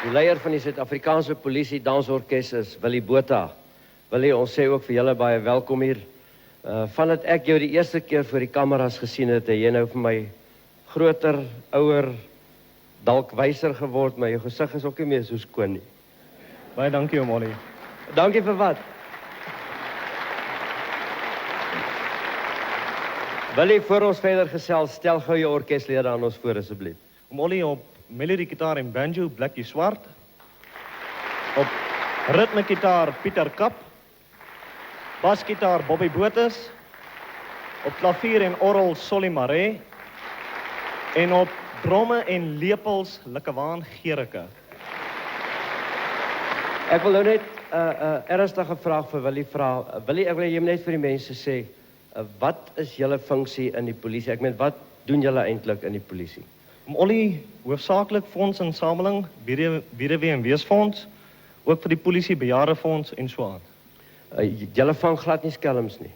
Die leier van die Suid-Afrikaanse Polisie Dansorkes is Willie Botha. Willie, ons sê ook vir julle baie welkom hier. Vandat ek jou die eerste keer voor die kameras gesien het, het jy nou vir my groter, ouer, dalk wyser geword, maar jou gesig is ook nie meer so skoon nie. Baie dankie, oom Ollie. Dankie vir wat? Willie, voor ons verder gesels, stel gou jou orkeslede aan ons voor asseblief. Oom Ollie op melody gitaar en banjo, Blakkie Swart. Op ritme gitaar, Pieter Kap. Basgitaar, Bobby Botes. Op klavier en orgel, Solly Maree. En op dromme en lepels, Likkewaan Gericke. Ek wil nou net 'n ernstige vraag vir Willie vra. Willie, ek wil jy net vir die mense sê, wat is julle funksie in die polisie? Ek meen, wat doen julle eintlik in die polisie? Oom Ollie, hoofsaaklik fondsinsameling, BDW en Weesfonds, ook vir die polisie, bejaardefonds en so aan. Julle vang glad nie skelms nie.